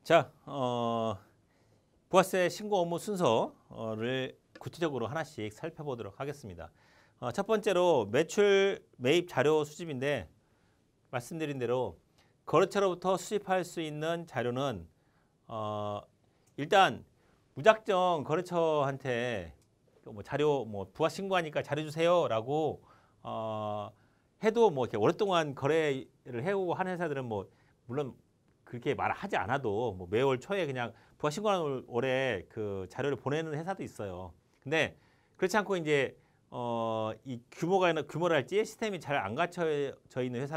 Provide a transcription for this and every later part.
자, 부가세 신고 업무 순서를 구체적으로 하나씩 살펴보도록 하겠습니다. 첫 번째로 매출 매입 자료 수집인데 말씀드린 대로 거래처로부터 수집할 수 있는 자료는 일단 무작정 거래처한테 뭐 자료 뭐 부가 신고하니까 자료 주세요라고 해도 뭐 이렇게 오랫동안 거래를 해오고 하는 회사들은 뭐 물론 그렇게 말하지 않아도 뭐 매월 초에 그냥 부가 신고하는 월에 그 자료를 보내는 회사도 있어요. 근데 그렇지 않고 이제 이 규모랄지 시스템이 잘 안 갖춰져 있는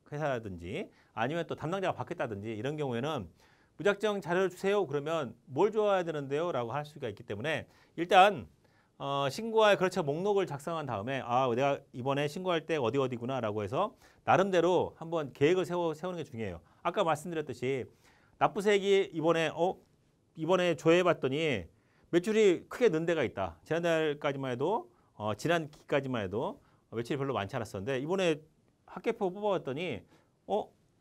회사라든지 아니면 또 담당자가 바뀌었다든지 이런 경우에는 무작정 자료를 주세요 그러면 뭘 줘야 되는데요 라고 할 수가 있기 때문에 일단 신고할 거래처 목록을 작성한 다음에 내가 이번에 신고할 때 어디구나 라고 해서 나름대로 한번 계획을 세우는 게 중요해요. 아까 말씀드렸듯이 납부세액이 이번에 조회해봤더니 매출이 크게 는 데가 있다. 지난달까지만 해도 지난 기까지만 해도 매출이 별로 많지 않았었는데 이번에 합계표 뽑아봤더니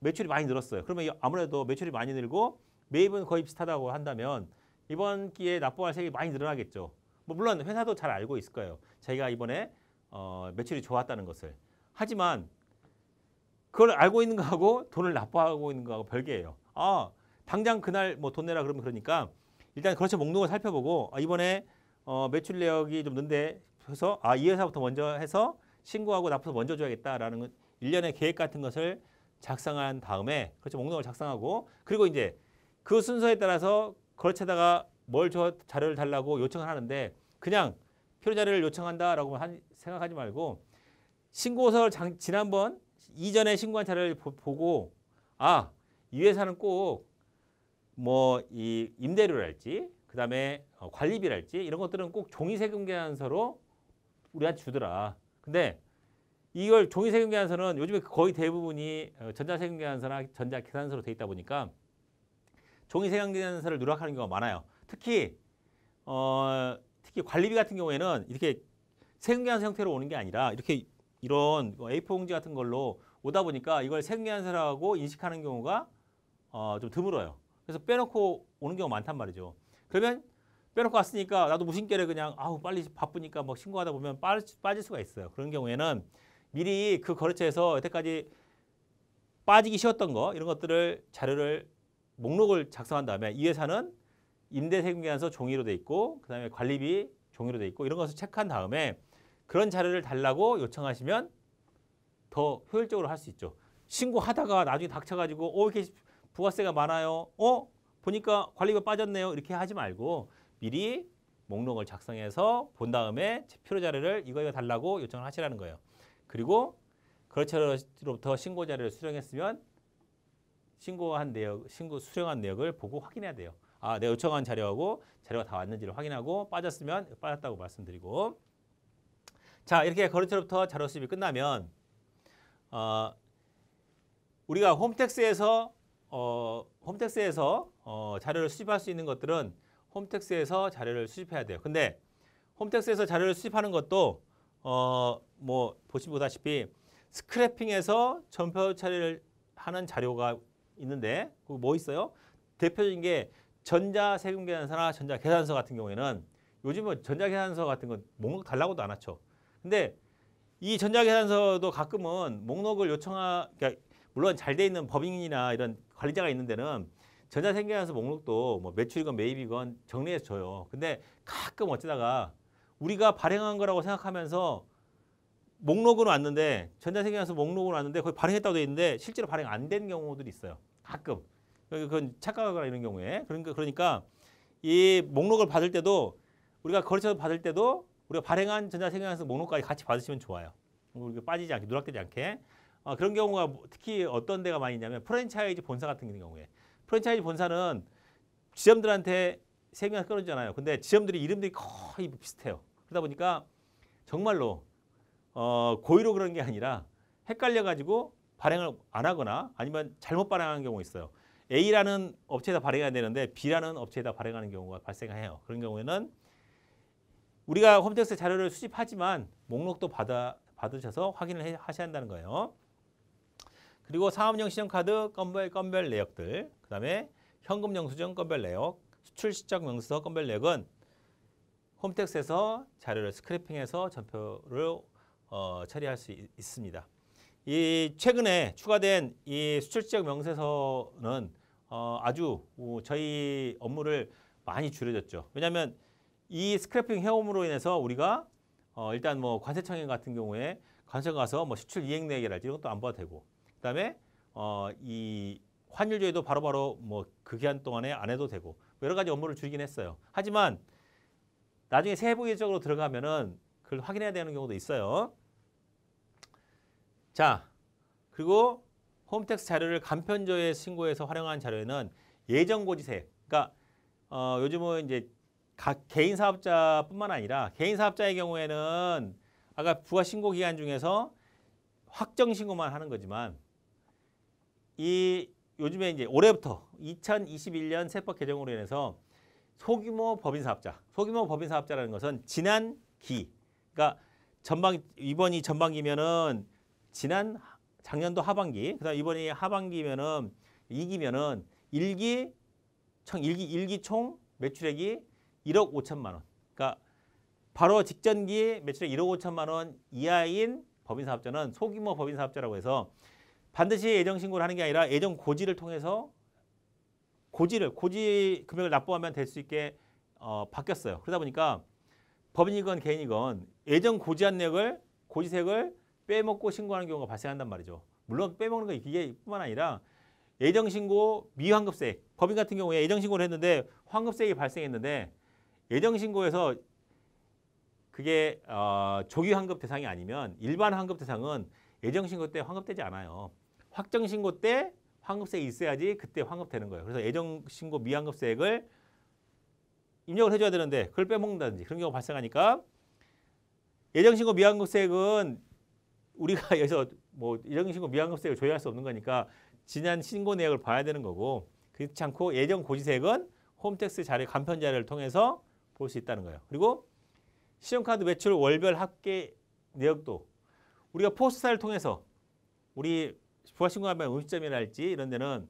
매출이 많이 늘었어요. 그러면 아무래도 매출이 많이 늘고 매입은 거의 비슷하다고 한다면 이번 기회에 납부할 세액이 많이 늘어나겠죠. 뭐 물론 회사도 잘 알고 있을 거예요. 자기가 이번에 매출이 좋았다는 것을. 하지만 그걸 알고 있는 거하고 돈을 납부하고 있는 거하고 별개예요. 당장 그날 뭐 돈 내라 그러면 그러니까 일단 거래처 목록을 살펴보고 이번에 매출 내역이 좀 는데 해서 이 회사부터 먼저 해서 신고하고 납부서 먼저 줘야겠다라는 일련의 계획 같은 것을 작성한 다음에 거래처 목록을 작성하고 그리고 이제 그 순서에 따라서 거래처에다가 뭘 자료를 달라고 요청을 하는데 그냥 필요 자료를 요청한다라고 생각하지 말고 신고서를 지난번 이전에 신고한 자료를 보고 이 회사는 꼭 뭐 이 임대료랄지 그다음에 관리비랄지 이런 것들은 꼭 종이세금계산서로 우리한테 주더라. 근데 이걸 종이세금계산서는 요즘에 거의 대부분이 전자세금계산서나 전자계산서로 돼 있다 보니까 종이세금계산서를 누락하는 경우가 많아요. 특히 관리비 같은 경우에는 이렇게 세금계산서 형태로 오는 게 아니라 이런 A4 용지 같은 걸로 오다 보니까 이걸 세금계산서라고 인식하는 경우가 좀 드물어요. 그래서 빼놓고 오는 경우가 많단 말이죠. 그러면 빼놓고 왔으니까 나도 무심결에 그냥 빨리 바쁘니까 뭐 신고하다 보면 빠질 수가 있어요. 그런 경우에는 미리 그 거래처에서 여태까지 빠지기 쉬웠던 거 이런 것들을 자료를 목록을 작성한 다음에 이 회사는 임대세금계산서 종이로 돼 있고 그다음에 관리비 종이로 돼 있고 이런 것을 체크한 다음에 그런 자료를 달라고 요청하시면 더 효율적으로 할 수 있죠. 신고하다가 나중에 닥쳐가지고 이렇게 부가세가 많아요. 보니까 관리비가 빠졌네요. 이렇게 하지 말고 미리 목록을 작성해서 본 다음에 필요 자료를 이거 달라고 요청을 하시라는 거예요. 그리고 거래처로부터 신고 자료를 수령했으면 수령한 내역을 보고 확인해야 돼요. 내가 요청한 자료하고 자료가 다 왔는지를 확인하고 빠졌으면 빠졌다고 말씀드리고 자 이렇게 거래처로부터 자료 수집이 끝나면 우리가 홈택스에서 자료를 수집할 수 있는 것들은 홈택스에서 자료를 수집해야 돼요. 근데 홈택스에서 자료를 수집하는 것도 뭐 보시다시피 스크래핑에서 전표 처리를 하는 자료가 있는데 뭐 있어요? 대표적인 게 전자세금계산서나 전자계산서 같은 경우에는 요즘은 전자계산서 같은 건 목록 달라고도 안 하죠. 근데 이 전자계산서도 가끔은 목록을 그러니까 물론 잘 돼 있는 법인이나 이런 관리자가 있는 데는 전자세금계산서 목록도 뭐 매출이건 매입이건 정리해서 줘요. 근데 가끔 어쩌다가 우리가 발행한 거라고 생각하면서 목록으로 왔는데 전자세금계산서 목록으로 왔는데 거기 발행했다고 돼 있는데 실제로 발행 안 된 경우들이 있어요. 가끔. 그건 착각하거나 이런 경우에. 그러니까 이 목록을 받을 때도 우리가 거래처에서 받을 때도 우리가 발행한 전자세금계산서 목록까지 같이 받으시면 좋아요. 우리가 빠지지 않게 누락되지 않게. 그런 경우가 특히 어떤 데가 많이 있냐면 프랜차이즈 본사 같은 경우에 프랜차이즈 본사는 지점들한테 세금을 끊어주잖아요. 근데 지점들이 이름들이 거의 비슷해요. 그러다 보니까 정말로 고의로 그런 게 아니라 헷갈려가지고 발행을 안 하거나 아니면 잘못 발행하는 경우가 있어요. A라는 업체에다 발행해야 되는데 B라는 업체에다 발행하는 경우가 발생해요. 그런 경우에는 우리가 홈택스 자료를 수집하지만 목록도 받으셔서 확인을 하셔야 한다는 거예요. 그리고 사업용 신용카드 건별 내역들, 그 다음에 현금 영수증 건별 내역, 수출 실적 명서 건별 내역은 홈택스에서 자료를 스크래핑해서 전표를 처리할 수 있습니다. 이 최근에 추가된 이 수출 실적 명세서는 아주 저희 업무를 많이 줄여줬죠. 왜냐하면 이 스크래핑 해옴으로 인해서 우리가 일단 뭐 관세청인 같은 경우에 관세청 가서 뭐 수출 이행 내역이랄지 이런 것도 안 봐도 되고, 그다음에 이 환율 조회도 바로바로 뭐 그 기간 동안에 안 해도 되고 여러 가지 업무를 줄이긴 했어요. 하지만 나중에 세부 계적으로 들어가면은 그걸 확인해야 되는 경우도 있어요. 자, 그리고 홈택스 자료를 간편조회 신고해서 활용한 자료에는 예정고지세, 그러니까 요즘은 이제 개인 사업자뿐만 아니라 개인 사업자의 경우에는 아까 부가 신고 기간 중에서 확정 신고만 하는 거지만 이 요즘에 이제 올해부터 2021년 세법 개정으로 인해서 소규모 법인 사업자라는 것은 지난 기, 그러니까 이번이 전반기면은 작년도 하반기, 그다음 이번이 하반기면은 2기면은 1기 총 매출액이 1억 5천만 원. 그러니까 바로 직전기 매출액 1억 5천만 원 이하인 법인 사업자는 소규모 법인 사업자라고 해서 반드시 예정 신고를 하는 게 아니라 예정 고지를 통해서 고지 금액을 납부하면 될 수 있게 바뀌었어요. 그러다 보니까 법인이건 개인이건 예정 고지한 내역을 고지세액을 빼먹고 신고하는 경우가 발생한단 말이죠. 물론 빼먹는 거 이게 뿐만 아니라 예정 신고 미환급세액, 법인 같은 경우에 예정 신고를 했는데 환급세액이 발생했는데 예정 신고에서 그게 조기 환급 대상이 아니면 일반 환급 대상은 예정 신고 때 환급되지 않아요. 확정 신고 때 환급세액이 있어야지 그때 환급되는 거예요. 그래서 예정 신고 미환급세액을 입력을 해줘야 되는데 그걸 빼먹는다든지 그런 경우가 발생하니까 예정 신고 미환급세액은 우리가 여기서 뭐 예정 신고 미환급세액을 조회할 수 없는 거니까 지난 신고 내역을 봐야 되는 거고, 그렇지 않고 예정 고지세액은 홈택스 자료 간편 자료를 통해서 볼 수 있다는 거예요. 그리고 신용카드 매출 월별 합계 내역도 우리가 포스타를 통해서 우리 부가신고하면 음식점이랄지 이런 데는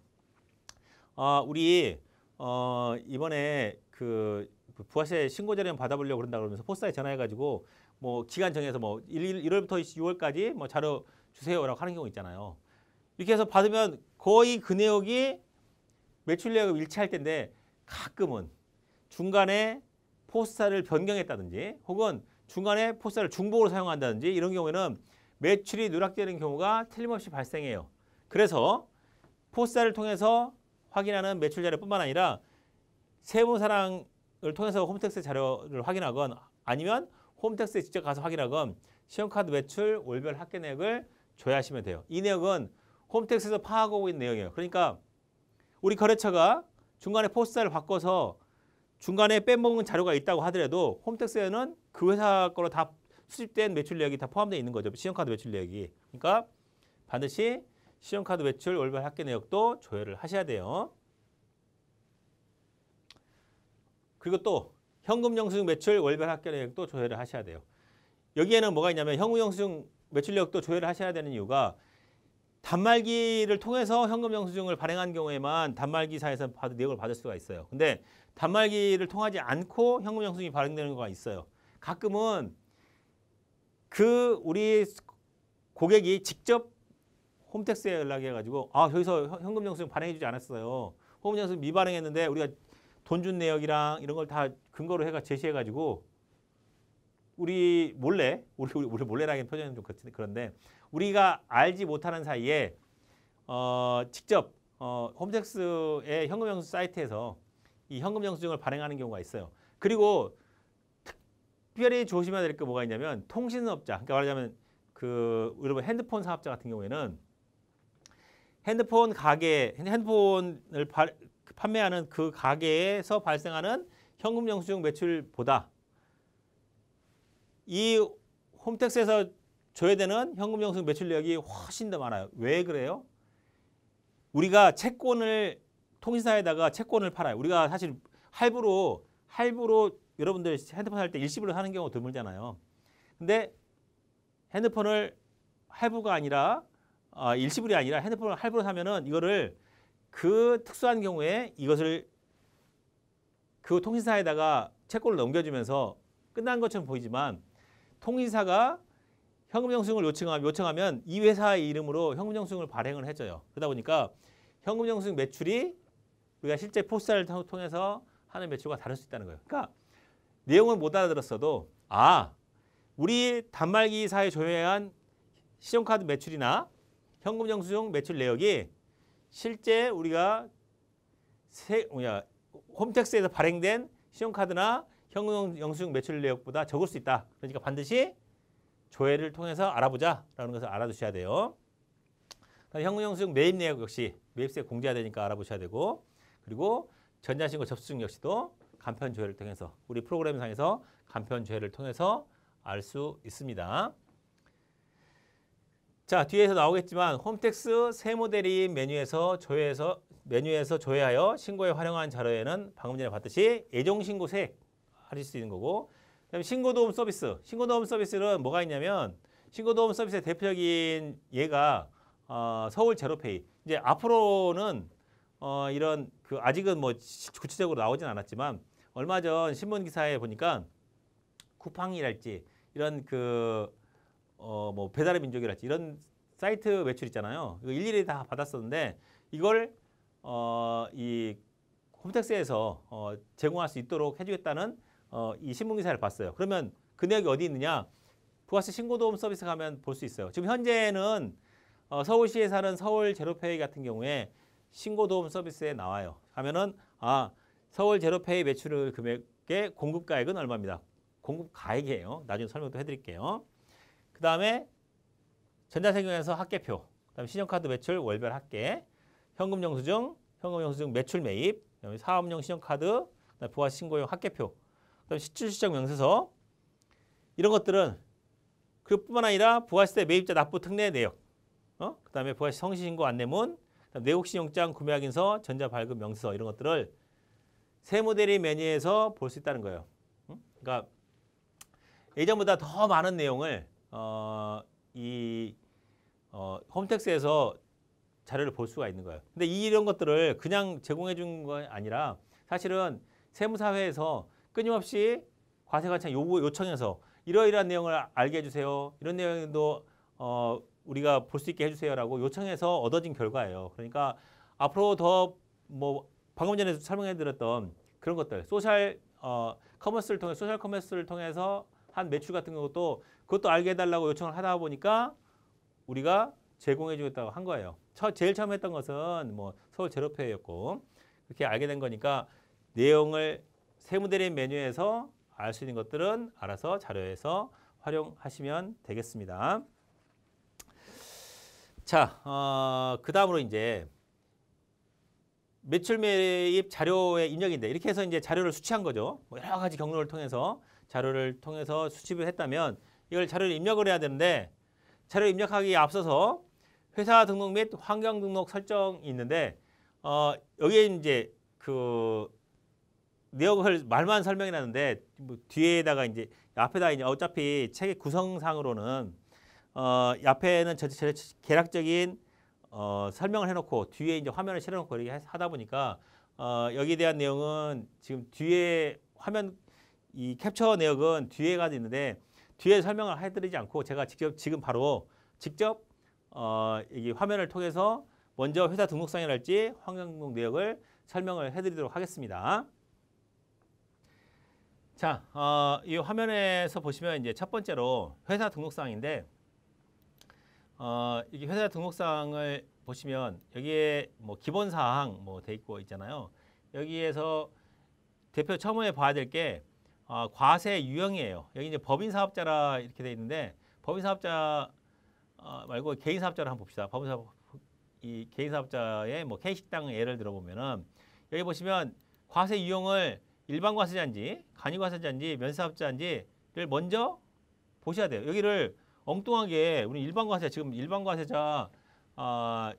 우리 이번에 그 부가세 신고 자료 받아보려고 그런다 그러면서 포스타에 전화해가지고 뭐 기간 정해서 뭐 1월부터 6월까지 뭐 자료 주세요라고 하는 경우 있잖아요. 이렇게 해서 받으면 거의 그 내역이 매출 내역을 일치할 텐데 가끔은 중간에 포스타를 변경했다든지 혹은 중간에 포스타를 중복으로 사용한다든지 이런 경우에는 매출이 누락되는 경우가 틀림없이 발생해요. 그래서 포스타를 통해서 확인하는 매출 자료뿐만 아니라 세무사랑을 통해서 홈택스 자료를 확인하건 아니면 홈택스에 직접 가서 확인하건 신용카드 매출 월별 합계 내역을 조회하시면 돼요. 이 내역은 홈택스에서 파악하고 있는 내용이에요. 그러니까 우리 거래처가 중간에 포스타를 바꿔서 중간에 빼먹은 자료가 있다고 하더라도 홈택스에는 그 회사 거로 다 수집된 매출 내역이 다 포함되어 있는 거죠. 신용카드 매출 내역이. 그러니까 반드시 신용카드 매출 월별 합계 내역도 조회를 하셔야 돼요. 그리고 또 현금 영수증 매출 월별 합계 내역도 조회를 하셔야 돼요. 여기에는 뭐가 있냐면 현금 영수증 매출 내역도 조회를 하셔야 되는 이유가 단말기를 통해서 현금 영수증을 발행한 경우에만 단말기사에서 내역을 받을 수가 있어요. 근데 단말기를 통하지 않고 현금 영수증이 발행되는 경우가 있어요. 가끔은 우리 고객이 직접 홈택스에 연락해가지고 저기서 현금 영수증 발행해주지 않았어요. 현금 영수증 미발행했는데 우리가 돈 준 내역이랑 이런 걸 다 근거로 제시해가지고 우리 몰래라기엔 표현은 좀 그런데 우리가 알지 못하는 사이에 직접 홈택스의 현금 영수증 사이트에서 이 현금 영수증을 발행하는 경우가 있어요. 그리고 특별히 조심해야 될 게 뭐가 있냐면 통신업자, 그러니까 말하자면 여러분 핸드폰 사업자 같은 경우에는 핸드폰을 판매하는 그 가게에서 발생하는 현금 영수증 매출보다 이 홈택스에서 줘야 되는 현금 영수증 매출 내역이 훨씬 더 많아요. 왜 그래요? 우리가 통신사에다가 채권을 팔아요. 우리가 사실 할부로 여러분들 핸드폰 살 때 일시불로 사는 경우 드물잖아요. 근데 핸드폰을 할부가 아니라 일시불이 아니라 핸드폰을 할부로 사면은 이거를 그 특수한 경우에 이것을 그 통신사에다가 채권을 넘겨주면서 끝난 것처럼 보이지만 통신사가 현금 영수증을 요청하면 이 회사의 이름으로 현금 영수증을 발행을 해줘요. 그러다 보니까 현금 영수증 매출이 우리가 실제 포스타를 통해서 하는 매출과 다를 수 있다는 거예요. 그러니까 내용을 못 알아들었어도 우리 단말기사에 조회한 신용카드 매출이나 현금 영수증 매출 내역이 실제 우리가 홈택스에서 발행된 신용카드나 현금 영수증 매출 내역보다 적을 수 있다. 그러니까 반드시 조회를 통해서 알아보자라는 것을 알아두셔야 돼요. 현금 영수증 매입 내역 역시 매입세 공제해야 되니까 알아보셔야 되고, 그리고 전자신고 접수증 역시도 간편 조회를 통해서 우리 프로그램상에서 간편 조회를 통해서 알 수 있습니다. 자, 뒤에서 나오겠지만 홈택스 세무대리인 메뉴에서 조회하여 신고에 활용한 자료에는 방금 전에 봤듯이 예정신고세 하실 수 있는 거고, 그다음에 신고도움 서비스. 신고도움 서비스는 뭐가 있냐면 신고도움 서비스의 대표적인 예가 서울 제로페이. 이제 앞으로는 이런 그 아직은 뭐 구체적으로 나오진 않았지만 얼마 전 신문 기사에 보니까 쿠팡이랄지 이런 뭐 배달의 민족이랄지 이런 사이트 매출 있잖아요. 이거 일일이 다 받았었는데 이걸 이 홈택스에서 제공할 수 있도록 해주겠다는 이 신문 기사를 봤어요. 그러면 그 내역이 어디 있느냐? 부가세 신고도움 서비스 가면 볼 수 있어요. 지금 현재는 서울시에 사는 서울 제로페이 같은 경우에 신고도움 서비스에 나와요. 하면은 서울 제로페이 매출 금액의 공급가액은 얼마입니다. 공급가액이에요. 나중에 설명도 해드릴게요. 그 다음에 전자세금에서 합계표, 그다음에 신용카드 매출 월별 합계, 현금 영수증 매출 매입, 그다음에 사업용 신용카드, 그다음에 부가세 신고용 합계표, 그다음에 실질적 명세서 이런 것들은 그뿐만 아니라 부가세 매입자 납부 특례 내역, 그다음에 부가세 성실신고 안내문, 내국신용장 구매 확인서, 전자발급 명세서 이런 것들을 세무대리 메뉴에서 볼 수 있다는 거예요. 그러니까 예전보다 더 많은 내용을 홈택스에서 자료를 볼 수가 있는 거예요. 근데 이런 것들을 그냥 제공해 준 건 아니라 사실은 세무사회에서 끊임없이 과세관청 요청해서 이러이러한 내용을 알게 해주세요. 이런 내용도 우리가 볼 수 있게 해주세요라고 요청해서 얻어진 결과예요. 그러니까 앞으로 더 뭐 방금 전에 설명해 드렸던 그런 것들 소셜 커머스를 통해서 한 매출 같은 것도 그것도 알게 해달라고 요청을 하다 보니까 우리가 제공해 주겠다고 한 거예요. 제일 처음 했던 것은 뭐 서울 제로페이였고 그렇게 알게 된 거니까 내용을 세무대리인 메뉴에서 알 수 있는 것들은 알아서 자료에서 활용하시면 되겠습니다. 자, 그 다음으로 이제 매출 매입 자료의 입력인데 이렇게 해서 이제 자료를 수취한 거죠. 뭐 여러 가지 경로를 통해서 자료를 통해서 수집을 했다면 이걸 자료를 입력을 해야 되는데 자료 입력하기에 앞서서 회사 등록 및 환경 등록 설정이 있는데 여기에 이제 그 내역을 말만 설명해 놨는데 뭐 뒤에다가 이제 앞에다 이제 어차피 책의 구성상으로는 앞에는 전체 개략적인 설명을 해놓고 뒤에 이제 화면을 실어놓고 이렇게 하다 보니까 여기에 대한 내용은 지금 뒤에 화면 이 캡처 내역은 뒤에 가지고 있는데 뒤에 설명을 해드리지 않고 제가 지금 바로 직접 이 화면을 통해서 먼저 회사 등록상이랄지 환경등록 내역을 설명을 해드리도록 하겠습니다. 자, 이 화면에서 보시면 이제 첫 번째로 회사 등록상인데 이게 회사 등록상을 보시면 여기에 뭐 기본 사항 뭐 돼 있고 있잖아요. 여기에서 대표 처음에 봐야 될 게 과세 유형이에요. 여기 이제 법인 사업자라 이렇게 돼 있는데 법인 사업자 말고 개인 사업자를 한번 봅시다. 이 개인 사업자의 뭐 K식당 예를 들어보면은 여기 보시면 과세 유형을 일반 과세자인지 간이 과세자인지 면사업자인지를 먼저 보셔야 돼요. 여기를 엉뚱하게 우리 일반 과세자 지금 일반 과세자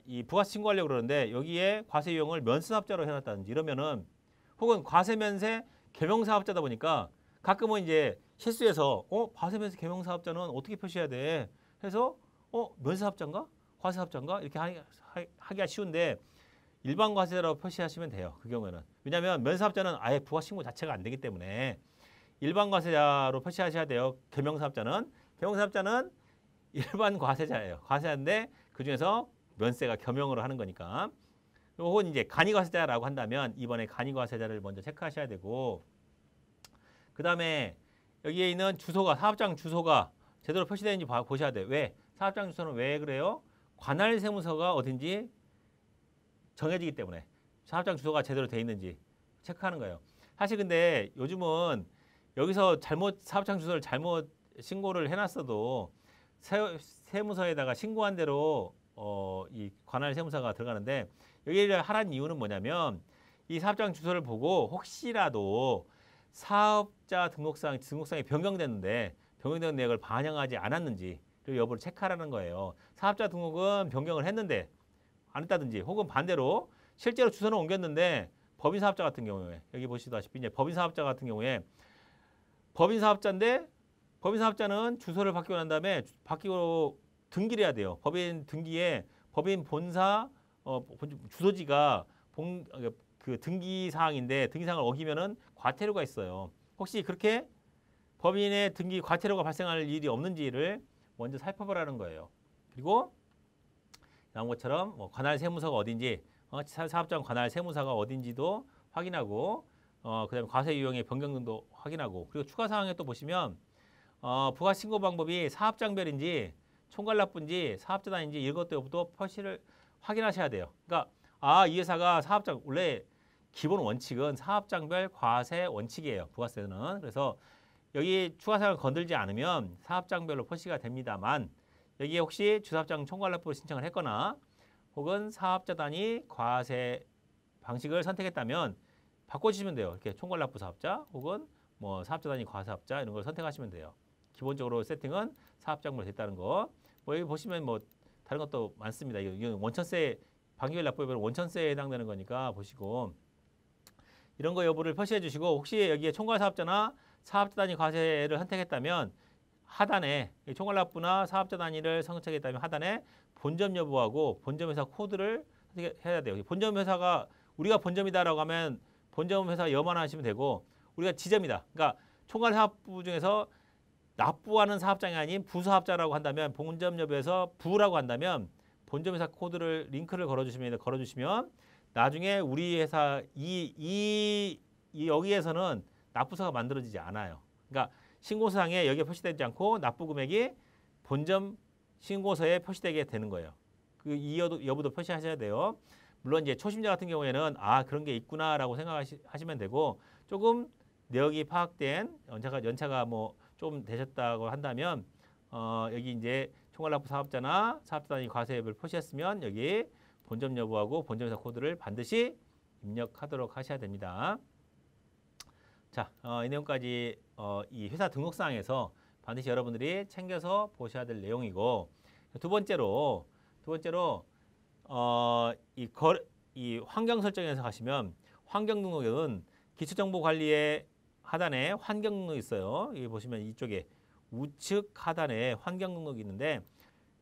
이 부가세 신고하려고 그러는데 여기에 과세 유형을 면사업자로 해놨다든지 이러면은 혹은 과세면세 개명사업자다 보니까 가끔은 이제 실수해서 과세면세 개명사업자는 어떻게 표시해야 돼? 해서 면사업자인가? 과세사업자인가? 이렇게 하기가 쉬운데 일반 과세자로 표시하시면 돼요. 그 경우에는. 왜냐하면 면사업자는 아예 부가 신고 자체가 안 되기 때문에 일반 과세자로 표시하셔야 돼요. 겸용사업자는. 겸용사업자는 일반 과세자예요. 과세자인데 그중에서 면세가 겸용으로 하는 거니까. 혹은 이제 간이과세자라고 한다면 이번에 간이과세자를 먼저 체크하셔야 되고, 그 다음에 여기에 있는 주소가, 사업장 주소가 제대로 표시되는지 보셔야 돼요. 왜? 사업장 주소는 왜 그래요? 관할 세무서가 어딘지 정해지기 때문에 사업장 주소가 제대로 돼 있는지 체크하는 거예요. 사실 근데 요즘은 여기서 사업장 주소를 잘못 신고를 해놨어도 세무서에다가 신고한 대로 이 관할 세무서가 들어가는데, 여기를 하라는 이유는 뭐냐면 이 사업장 주소를 보고 혹시라도 사업자 등록상이 변경됐는데 변경된 내역을 반영하지 않았는지 그 여부를 체크하라는 거예요. 사업자 등록은 변경을 했는데 안 했다든지, 혹은 반대로 실제로 주소는 옮겼는데 법인 사업자 같은 경우에 여기 보시다시피 이제 법인 사업자 같은 경우에 법인 사업자인데 법인 사업자는 주소를 바뀌고 난 다음에 바뀌고 등기를 해야 돼요. 법인 등기에 법인 본사 주소지가 그 등기 사항인데 등기 사항을 어기면은 과태료가 있어요. 혹시 그렇게 법인의 등기 과태료가 발생할 일이 없는지를 먼저 살펴보라는 거예요. 그리고 나온 것처럼 관할 세무서가 어딘지, 사업장 관할 세무서가 어딘지도 확인하고, 그다음에 과세 유형의 변경 등도 확인하고, 그리고 추가 사항에 또 보시면 부가 신고 방법이 사업장별인지 총괄납부인지 사업자단인지 이것도 표시를 확인하셔야 돼요. 그러니까 이 회사가 사업장, 원래 기본 원칙은 사업장별 과세 원칙이에요. 부가세는. 그래서 여기 추가 사항을 건들지 않으면 사업장별로 표시가 됩니다만, 여기에 혹시 주사업장 총괄납부 신청을 했거나 혹은 사업자 단위 과세 방식을 선택했다면 바꿔주시면 돼요. 이렇게 총괄납부 사업자 혹은 뭐 사업자 단위 과세업자 이런 걸 선택하시면 돼요. 기본적으로 세팅은 사업장별로 됐다는 거. 여기 보시면 다른 것도 많습니다. 이건 원천세, 방기별 납부액은 원천세에 해당되는 거니까 보시고, 이런 거 여부를 표시해 주시고, 혹시 여기에 총괄사업자나 사업자 단위 과세를 선택했다면 하단에 총괄납부나 사업자 단위를 선택했다면 하단에 본점 여부하고 본점 회사 코드를 해야 돼요. 본점 회사가 우리가 본점이다라고 하면 본점 회사 여만 하시면 되고, 우리가 지점이다. 그러니까 총괄사업부 중에서 납부하는 사업장이 아닌 부사업자라고 한다면 본점 여부에서 부라고 한다면 본점 회사 코드를 링크를 걸어주시면 나중에 우리 회사 여기에서는 납부서가 만들어지지 않아요. 그러니까 신고서상에 여기에 표시되지 않고 납부 금액이 본점 신고서에 표시되게 되는 거예요. 이 여부도 표시하셔야 돼요. 물론 이제 초심자 같은 경우에는 그런 게 있구나라고 생각하시면 되고, 조금 내역이 파악된 연차가 좀 되셨다고 한다면 여기 이제 총괄납부 사업자나 사업자 단위 과세액을 표시했으면 여기 본점 여부하고 본점 회사 코드를 반드시 입력하도록 하셔야 됩니다. 자, 이 내용까지 이 회사 등록사항에서 반드시 여러분들이 챙겨서 보셔야 될 내용이고, 두 번째로 이 환경 설정에서 가시면 환경 등록은 기초정보관리의 하단에 환경 등록이 있어요. 여기 보시면 이쪽에 우측 하단에 환경 등록이 있는데,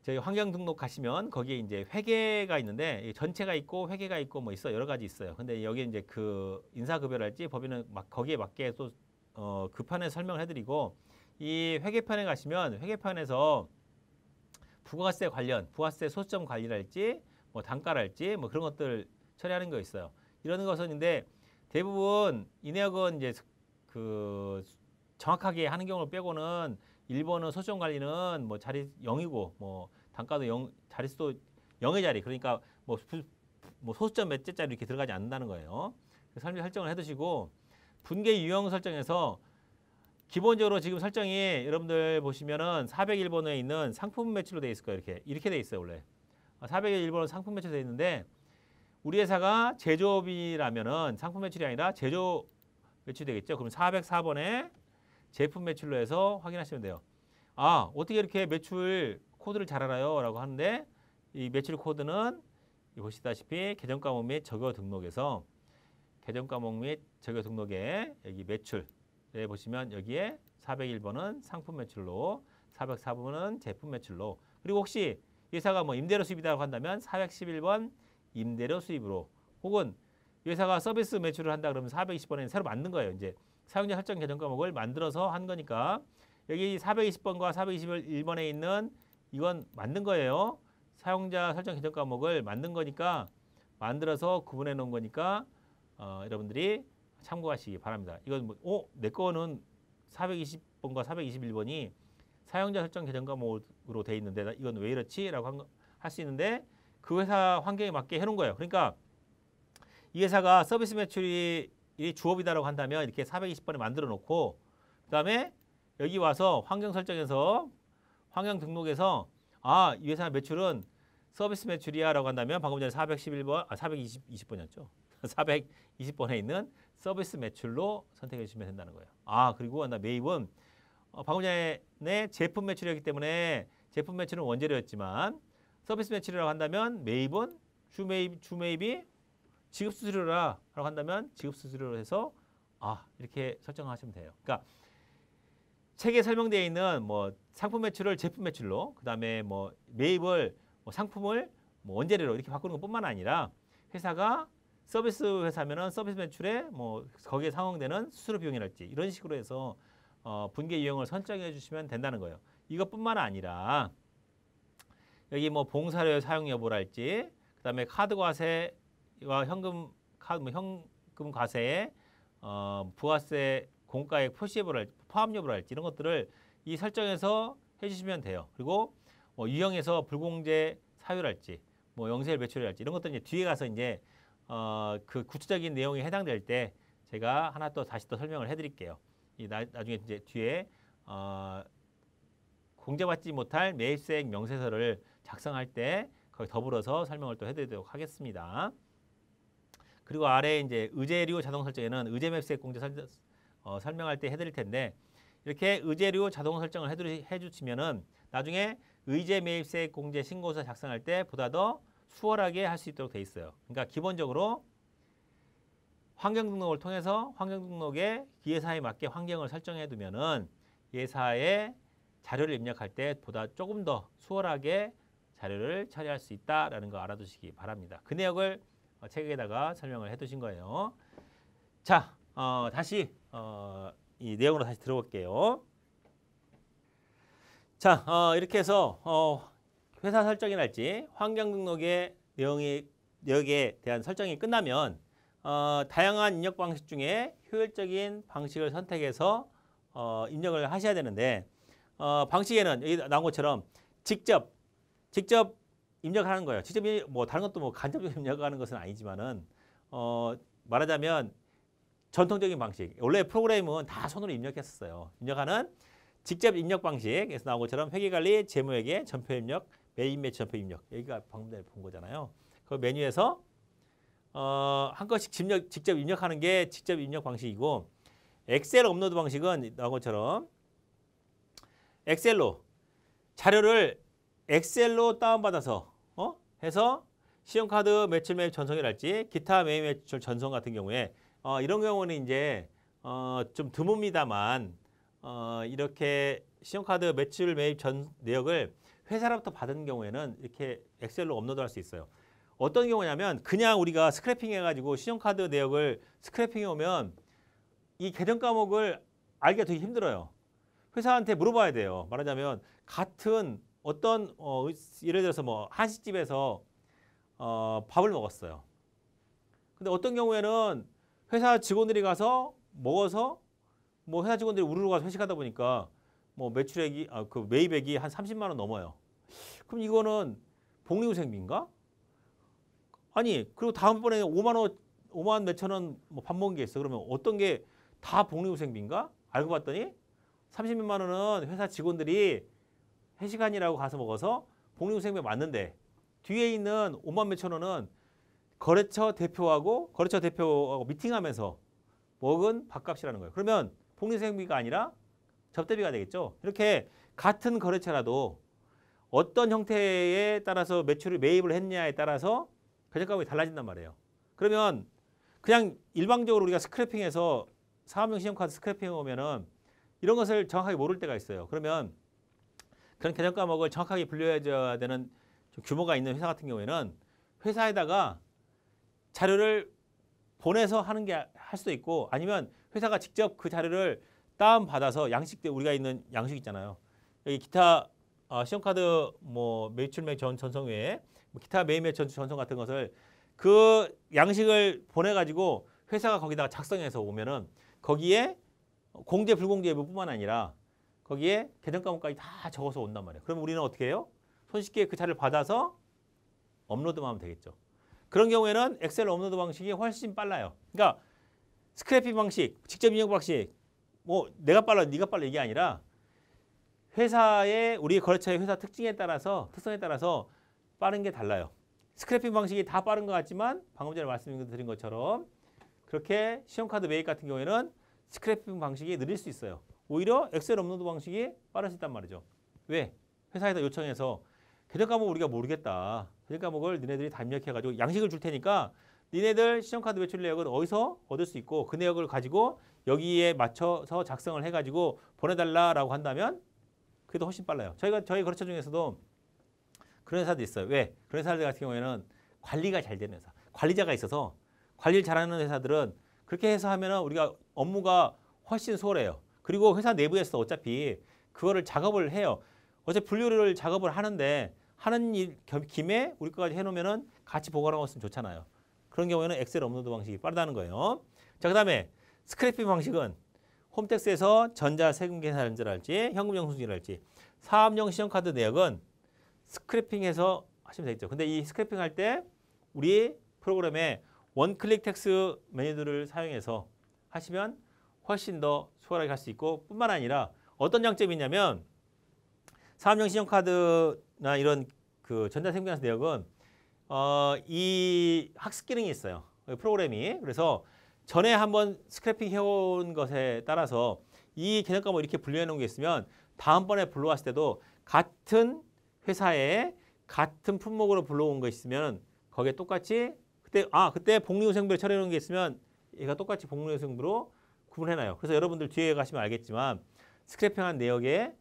저희 환경 등록 가시면 거기에 이제 회계가 있는데 전체가 있고 회계가 있고 있어요. 여러 가지 있어요. 근데 여기 이제 그 인사급여랄지 법인은 거기에 맞게 또 그 편에 설명을 해드리고, 이 회계편에 가시면 회계편에서 부가세 관련, 부가세 소수점 관리랄지 단가랄지 그런 것들 처리하는 거 있어요. 이런 것은 근데 대부분 이 내역은 이제 그 정확하게 하는 경우를 빼고는 일본은 소수점 관리는 자리 0이고 단가도 자릿수도 0의 자리, 그러니까 소수점 몇 째짜리 이렇게 들어가지 않는다는 거예요. 설정을 해두시고, 분계 유형 설정에서 기본적으로 지금 설정이 여러분들 보시면은 401번에 있는 상품 매출로 되어 있을 거예요. 이렇게 되어 있어요. 원래 401번은 상품 매출로 되어 있는데, 우리 회사가 제조업이라면은 상품 매출이 아니라 제조 매출이 되겠죠. 그럼 404번에 제품 매출로 해서 확인하시면 돼요. 어떻게 이렇게 매출 코드를 잘 알아요? 라고 하는데, 이 매출 코드는 보시다시피 계정과목 및 적요 등록에서 계정과목 및 적요 등록에 여기 매출에 보시면 여기에 401번은 상품 매출로, 404번은 제품 매출로, 그리고 혹시 회사가 임대료 수입이라고 한다면 411번 임대료 수입으로 혹은 이 회사가 서비스 매출을 한다 그러면 420번에 새로 만든 거예요. 이제 사용자 설정 계정 과목을 만들어서 한 거니까 여기 420번과 421번에 있는 이건 만든 거예요. 사용자 설정 계정 과목을 만든 거니까 만들어서 구분해 놓은 거니까 여러분들이 참고하시기 바랍니다. 이건 뭐, 내 거는 420번과 421번이 사용자 설정 계정 과목으로 돼 있는데 이건 왜 이렇지? 라고 할 수 있는데 그 회사 환경에 맞게 해놓은 거예요. 그러니까 이 회사가 서비스 매출이 주업이다라고 한다면 이렇게 420번에 만들어 놓고 그다음에 여기 와서 환경 설정에서 환경 등록에서 이 회사 매출은 서비스 매출이야라고 한다면 방금 전에 411번, 420번이었죠. 420번에 있는 서비스 매출로 선택해 주시면 된다는 거예요. 그리고 매입은 방금 전에 제품 매출이었기 때문에 제품 매출은 원재료였지만 서비스 매출이라고 한다면 매입은 주매입이 지급수수료라고 한다면 지급수수료로 해서 이렇게 설정하시면 돼요. 그러니까 책에 설명되어 있는 뭐 상품 매출을 제품 매출로 그다음에 뭐 매입을 상품을 원재료로 이렇게 바꾸는 것뿐만 아니라 회사가 서비스 회사면은 서비스 매출에 뭐 거기에 상응되는 수수료 비용이랄지 이런 식으로 해서 분계 유형을 설정해 주시면 된다는 거예요. 이것뿐만 아니라 여기 뭐 봉사료 사용 여부랄지 그다음에 카드 과세와 현금 과세에 부가세 공가액 표시 여부랄지 포함 여부랄지 이런 것들을 이 설정에서 해주시면 돼요. 그리고 유형에서 불공제 사유랄지 뭐 영세일 매출이랄지 이런 것들은 이제 뒤에 가서 이제 그 구체적인 내용에 해당될 때 제가 하나 또 다시 또 설명을 해드릴게요. 나중에 이제 뒤에 공제받지 못할 매입세액 명세서를 작성할 때 거기 더불어서 설명을 또 해드리도록 하겠습니다. 그리고 아래 이제 의제류 자동 설정에는 의제 매입세액 공제 설명할 때 해드릴 텐데 이렇게 의제류 자동 설정을 해주시면은 나중에 의제 매입세액 공제 신고서 작성할 때 보다 더 수월하게 할 수 있도록 돼 있어요. 그러니까 기본적으로 환경 등록을 통해서 환경 등록에 기회사에 맞게 환경을 설정해 두면은 예사에 자료를 입력할 때 보다 조금 더 수월하게 자료를 처리할 수 있다라는 거 알아두시기 바랍니다. 그 내용을 책에다가 설명을 해두신 거예요. 자, 다시 이 내용으로 다시 들어볼게요. 자, 이렇게 해서 회사 설정이랄지 환경 등록의 내역에 대한 설정이 끝나면 다양한 입력 방식 중에 효율적인 방식을 선택해서 입력을 하셔야 되는데 방식에는 여기 나온 것처럼 직접 입력하는 거예요. 직접 뭐 다른 것도 뭐 간접적으로 입력하는 것은 아니지만은 말하자면 전통적인 방식. 원래 프로그램은 다 손으로 입력했었어요. 입력하는 직접 입력 방식에서 나온 것처럼 회계관리, 재무회계, 전표 입력, 매입 매출 전표 입력. 여기가 방금 전에 본 거잖아요. 그 메뉴에서 한 건씩 직접 입력하는 게 직접 입력 방식이고 엑셀 업로드 방식은 나온 것처럼 엑셀로 자료를 엑셀로 다운받아서 해서 신용카드 매출 매입 전송이랄지 기타 매입 매출 전송 같은 경우에 이런 경우는 이제 좀 드뭅니다만 이렇게 신용카드 매출 매입 전 내역을 회사로부터 받은 경우에는 이렇게 엑셀로 업로드할 수 있어요. 어떤 경우냐면 그냥 우리가 스크래핑 해가지고 신용카드 내역을 스크래핑해 오면 이 계정 과목을 알기가 되게 힘들어요. 회사한테 물어봐야 돼요. 말하자면 같은 어떤 예를 들어서 뭐 한식집에서 밥을 먹었어요. 근데 어떤 경우에는 회사 직원들이 가서 먹어서 뭐 회사 직원들이 우르르 가서 회식하다 보니까 뭐 매출액이 그 매입액이 한 30만 원 넘어요. 그럼 이거는 복리후생비인가? 아니 그리고 다음번에 5만 몇천 원 뭐 밥 먹은 게 있어. 그러면 어떤 게 다 복리후생비인가? 알고 봤더니 30만 원은 회사 직원들이 회식한이라고 가서 먹어서 복리후생비 맞는데 뒤에 있는 5만 몇천 원은 거래처 대표하고 미팅하면서 먹은 밥값이라는 거예요. 그러면 복리후생비가 아니라 접대비가 되겠죠. 이렇게 같은 거래처라도 어떤 형태에 따라서 매입을 했냐에 따라서 계정값이 달라진단 말이에요. 그러면 그냥 일방적으로 우리가 스크래핑해서 사업용 신용카드 스크래핑해 오면은 이런 것을 정확하게 모를 때가 있어요. 그러면 그런 계정 과목을 정확하게 분류해줘야 되는 좀 규모가 있는 회사 같은 경우에는 회사에다가 자료를 보내서 하는 게 할 수도 있고 아니면 회사가 직접 그 자료를 다운받아서 양식대 우리가 있는 양식 있잖아요. 여기 기타 신용카드 뭐 매출맥 전송 외에 뭐 기타 매입맥 전송 같은 것을 그 양식을 보내가지고 회사가 거기다가 작성해서 오면은 거기에 공제 불공제 여부뿐만 아니라 거기에 계정 과목까지 다 적어서 온단 말이에요. 그럼 우리는 어떻게 해요? 손쉽게 그 자료를 받아서 업로드만 하면 되겠죠. 그런 경우에는 엑셀 업로드 방식이 훨씬 빨라요. 그러니까 스크래핑 방식, 직접 입력 방식, 뭐 내가 빨라, 네가 빨라 이게 아니라 회사의 우리 거래처의 회사 특성에 따라서 빠른 게 달라요. 스크래핑 방식이 다 빠른 것 같지만 방금 전에 말씀드린 것처럼 그렇게 신용카드 매입 같은 경우에는 스크래핑 방식이 느릴 수 있어요. 오히려 엑셀 업로드 방식이 빠를 수 있단 말이죠. 왜? 회사에다 요청해서 계정 과목 우리가 모르겠다. 계정 과목을 니네들이 다 입력해가지고 양식을 줄 테니까 니네들 신용카드 매출 내역은 어디서 얻을 수 있고 그 내역을 가지고 여기에 맞춰서 작성을 해가지고 보내달라라고 한다면 그게 더 훨씬 빨라요. 저희 거래처 중에서도 그런 회사도 있어요. 왜? 그런 회사들 같은 경우에는 관리가 잘 되는 회사. 관리자가 있어서 관리를 잘하는 회사들은 그렇게 해서 하면은 우리가 업무가 훨씬 수월해요. 그리고 회사 내부에서 어차피 그거를 작업을 해요. 어차피 분류를 작업을 하는데 하는 일 김에 우리 거까지 해놓으면은 같이 보관하고 있으면 좋잖아요. 그런 경우에는 엑셀 업로드 방식이 빠르다는 거예요. 자, 그다음에 스크래핑 방식은 홈택스에서 전자세금 계산을 할지 현금 영수증을 할지 사업용 신용카드 내역은 스크래핑해서 하시면 되겠죠. 근데 이 스크래핑 할 때 우리 프로그램에 원클릭 텍스 메뉴들을 사용해서 하시면 훨씬 더 수월하게 할 수 있고 뿐만 아니라 어떤 장점이 있냐면 사업용 신용카드나 이런 그 전자세금 계산 내역은 이 학습 기능이 있어요. 프로그램이. 그래서 전에 한번 스크래핑 해온 것에 따라서 이 계정 과목 이렇게 분류해 놓은 게 있으면 다음번에 불러왔을 때도 같은 회사에 같은 품목으로 불러온 거 있으면 거기에 똑같이 그때 복리후생부에 처리해 놓은 게 있으면 얘가 똑같이 복리후생부로 구분해놔요. 그래서 여러분들 뒤에 가시면 알겠지만 스크래핑한 내역에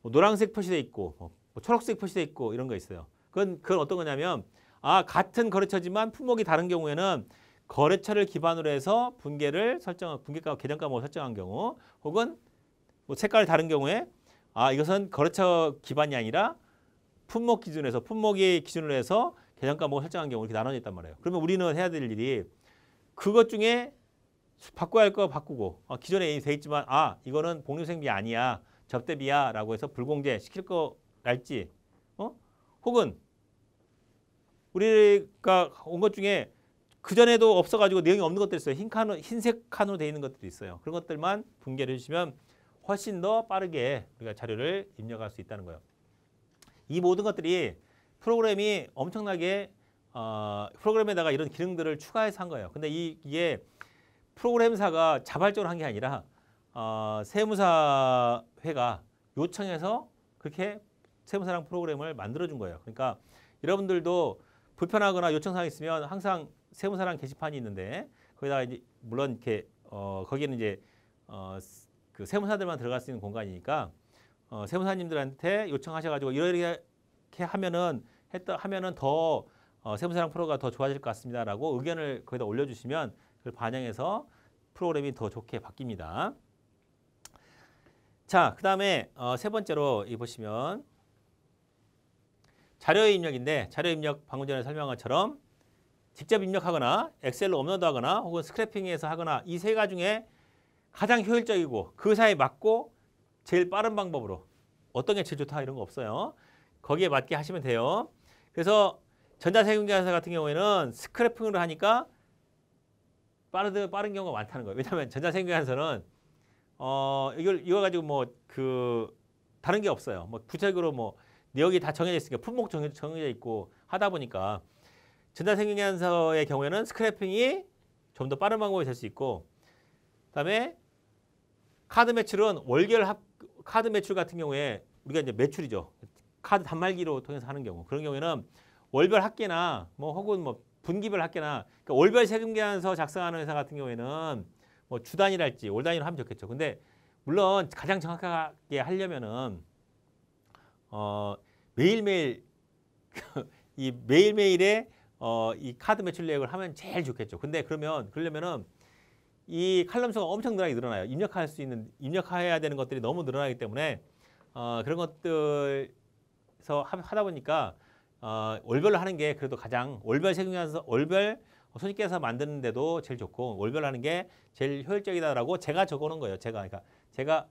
뭐 노란색 표시돼 있고 뭐 초록색 표시돼 있고 이런 거 있어요. 그건 어떤 거냐면 같은 거래처지만 품목이 다른 경우에는 거래처를 기반으로 해서 분계가 계정 과목을 설정한 경우 혹은 뭐 색깔이 다른 경우에 이것은 거래처 기반이 아니라 품목 기준에서 품목이 기준으로 해서 계정 과목을 설정한 경우 이렇게 나눠져 있단 말이에요. 그러면 우리는 해야 될 일이 그것 중에 바꿔야 할 거 바꾸고 기존에 돼 있지만 이거는 복리후생비 아니야 접대비야 라고 해서 불공제 시킬 거 날지 혹은 우리가 온 것 중에 그전에도 없어가지고 내용이 없는 것들이 있어요. 흰색 칸으로 되어 있는 것들이 있어요. 그런 것들만 분개를 해주시면 훨씬 더 빠르게 우리가 자료를 입력할 수 있다는 거예요. 이 모든 것들이 프로그램이 엄청나게 프로그램에다가 이런 기능들을 추가해서 한 거예요. 근데 이게 프로그램사가 자발적으로 한 게 아니라 세무사회가 요청해서 그렇게 세무사랑 프로그램을 만들어준 거예요. 그러니까 여러분들도 불편하거나 요청사항이 있으면 항상 세무사랑 게시판이 있는데 거기다가 이제 물론 이렇게 거기는 이제 그 세무사들만 들어갈 수 있는 공간이니까 세무사님들한테 요청하셔가지고 이렇게 하면은 더 세무사랑 프로가 더 좋아질 것 같습니다라고 의견을 거기다 올려주시면 그걸 반영해서 프로그램이 더 좋게 바뀝니다. 자, 그 다음에 세 번째로 이 보시면 자료 입력인데 자료 입력 방금 전에 설명한 것처럼 직접 입력하거나 엑셀로 업로드하거나 혹은 스크래핑해서 하거나 이 세 가지 중에 가장 효율적이고 그 사이에 맞고 제일 빠른 방법으로 어떤 게 제일 좋다 이런 거 없어요. 거기에 맞게 하시면 돼요. 그래서 전자세금계산서 같은 경우에는 스크래핑으로 하니까 빠른 경우가 많다는 거예요. 왜냐하면 전자세금계산서는 이거 가지고 뭐 다른 게 없어요. 뭐 구체적으로 뭐 내역이 다 정해져 있으니까 품목 정해져 있고 하다 보니까 전자세금계산서의 경우에는 스크래핑이 좀 더 빠른 방법이 될 수 있고 그다음에 카드 매출은 카드 매출 같은 경우에 우리가 이제 매출이죠. 카드 단말기로 통해서 하는 경우 그런 경우에는 월별 합계나 뭐 혹은 뭐 분기별 합계나 그러니까 월별 세금계산서 작성하는 회사 같은 경우에는 뭐 주 단위랄지 월 단위로 하면 좋겠죠. 근데 물론 가장 정확하게 하려면은 매일매일 이 매일매일의 이 카드 매출 내역을 하면 제일 좋겠죠. 근데 그러려면은 이 칼럼 수가 엄청나게 늘어나요. 입력해야 되는 것들이 너무 늘어나기 때문에 그런 것들에서 하다 보니까 월별로 하는 게 그래도 가장 월별 손익계산서 만드는데도 제일 좋고 월별로 하는 게 제일 효율적이다라고 제가 적어놓은 거예요. 그러니까 제가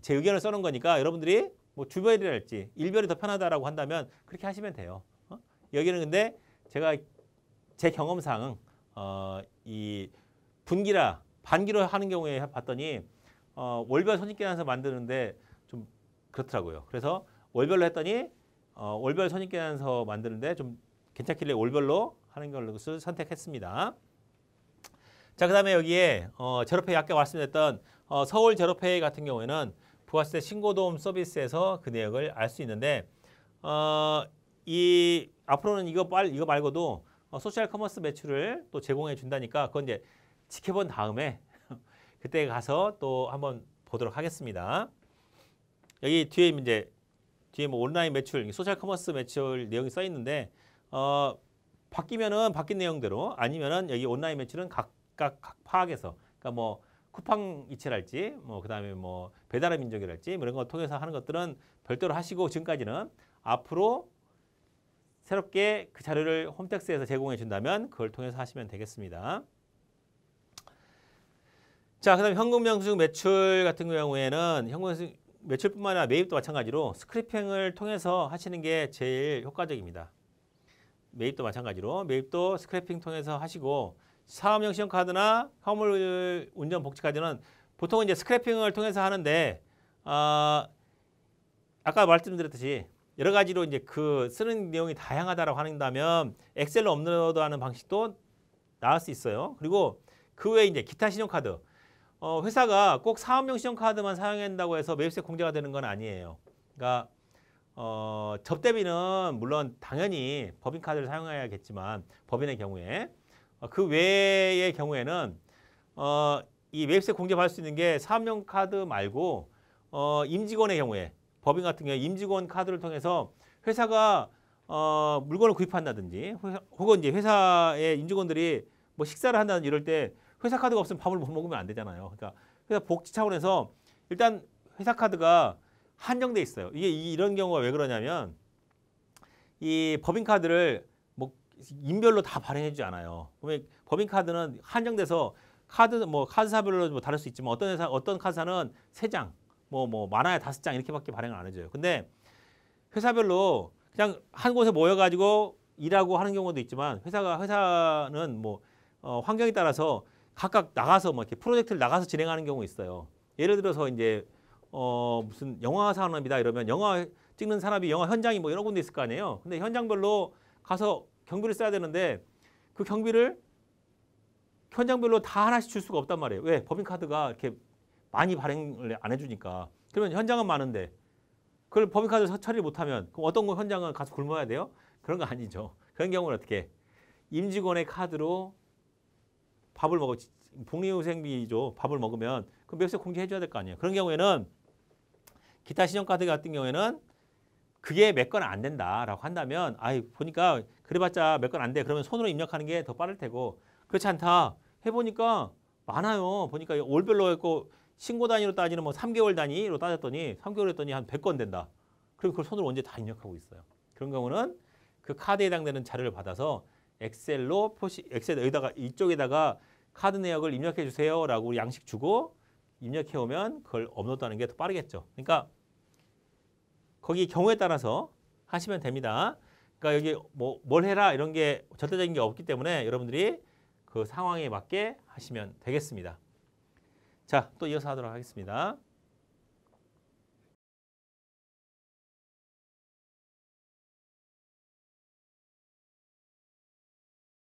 제 의견을 써놓은 거니까 여러분들이 뭐 주별이랄지 일별이 더 편하다라고 한다면 그렇게 하시면 돼요. 여기는 근데 제가 제 경험상 이 반기로 하는 경우에 봤더니 월별 손익계산서 만드는데 좀 그렇더라고요. 그래서 월별로 했더니 월별 손익계산서 만드는데 좀 괜찮길래 월별로 하는 걸로 선택했습니다. 자, 그다음에 여기에 제로페이 아까 말씀드렸던 서울 제로페이 같은 경우에는 부가세 신고도움 서비스에서 그 내역을 알 수 있는데 이 앞으로는 이거 말고도 소셜 커머스 매출을 또 제공해 준다니까 그건 이제 지켜본 다음에 그때 가서 또 한번 보도록 하겠습니다. 여기 뒤에 뭐 온라인 매출, 소셜 커머스 매출 내용이 써 있는데 바뀌면은 바뀐 내용대로 아니면은 여기 온라인 매출은 각각 파악해서 그러니까 뭐 쿠팡 이체랄지 뭐 그다음에 뭐 배달의 민족이랄지 뭐 이런 거 통해서 하는 것들은 별도로 하시고 지금까지는 앞으로 새롭게 그 자료를 홈택스에서 제공해 준다면 그걸 통해서 하시면 되겠습니다. 자, 그다음에 현금 영수증 매출 같은 경우에는 현금 영수증 매출뿐만 아니라 매입도 마찬가지로 스크래핑을 통해서 하시는 게 제일 효과적입니다. 매입도 마찬가지로 매입도 스크래핑 통해서 하시고 사업용 신용카드나 화물 운전 복지 카드는 보통은 이제 스크래핑을 통해서 하는데 아까 말씀드렸듯이 여러 가지로 이제 그 쓰는 내용이 다양하다라고 한다면 엑셀로 업로드하는 방식도 나올 수 있어요. 그리고 그 외에 이제 기타 신용카드 회사가 꼭 사업용 신용카드만 사용한다고 해서 매입세 공제가 되는 건 아니에요. 그러니까 접대비는 물론 당연히 법인카드를 사용해야겠지만 법인의 경우에 그 외의 경우에는 이 매입세 공제 받을 수 있는 게 사업용 카드 말고 임직원의 경우에 법인 같은 경우에 임직원 카드를 통해서 회사가 물건을 구입한다든지 혹은 이제 회사의 임직원들이 뭐 식사를 한다든지 이럴 때 회사 카드가 없으면 밥을 못 먹으면 안 되잖아요. 그러니까 회사 복지 차원에서 일단 회사 카드가 한정돼 있어요. 이런 경우가 왜 그러냐면 이 법인 카드를 뭐 인별로 다 발행해 주지 않아요. 법인 카드는 한정돼서 카드사별로 뭐 다를 수 있지만 어떤 카드사는 3장, 뭐 많아야 5장 이렇게밖에 발행을 안 해줘요. 근데 회사별로 그냥 한 곳에 모여가지고 일하고 하는 경우도 있지만 회사는 뭐 환경에 따라서 각각 나가서 뭐 이렇게 프로젝트를 나가서 진행하는 경우 있어요. 예를 들어서 이제 무슨 영화 산업이다 이러면 영화 찍는 산업이 영화 현장이 뭐 여러 군데 있을 거 아니에요. 근데 현장별로 가서 경비를 써야 되는데 그 경비를 현장별로 다 하나씩 줄 수가 없단 말이에요. 왜? 법인카드가 이렇게 많이 발행을 안 해주니까. 그러면 현장은 많은데 그걸 법인카드 처리를 못하면 그럼 어떤 현장은 가서 굶어야 돼요? 그런 거 아니죠. 그런 경우는 어떻게? 임직원의 카드로 밥을 먹어 복리후생비죠. 밥을 먹으면 그럼 매입세 공제해 줘야 될 거 아니에요. 그런 경우에는 기타 신용카드 같은 경우에는 그게 몇 건 안 된다라고 한다면 보니까 그래봤자 몇 건 안 돼. 그러면 손으로 입력하는 게 더 빠를 테고 그렇지 않다. 해보니까 많아요. 보니까 월별로 했고 신고 단위로 따지는 뭐 3개월 단위로 따졌더니 3개월 했더니 한 100건 된다. 그럼 그걸 손으로 언제 다 입력하고 있어요. 그런 경우는 그 카드에 해당되는 자료를 받아서 엑셀로 이쪽에다가 카드 내역을 입력해 주세요라고 우리 양식 주고 입력해 오면 그걸 업로드하는 게 더 빠르겠죠. 그러니까 거기 경우에 따라서 하시면 됩니다. 그러니까 여기 뭐 뭘 해라 이런 게 절대적인 게 없기 때문에 여러분들이 그 상황에 맞게 하시면 되겠습니다. 자, 또 이어서 하도록 하겠습니다.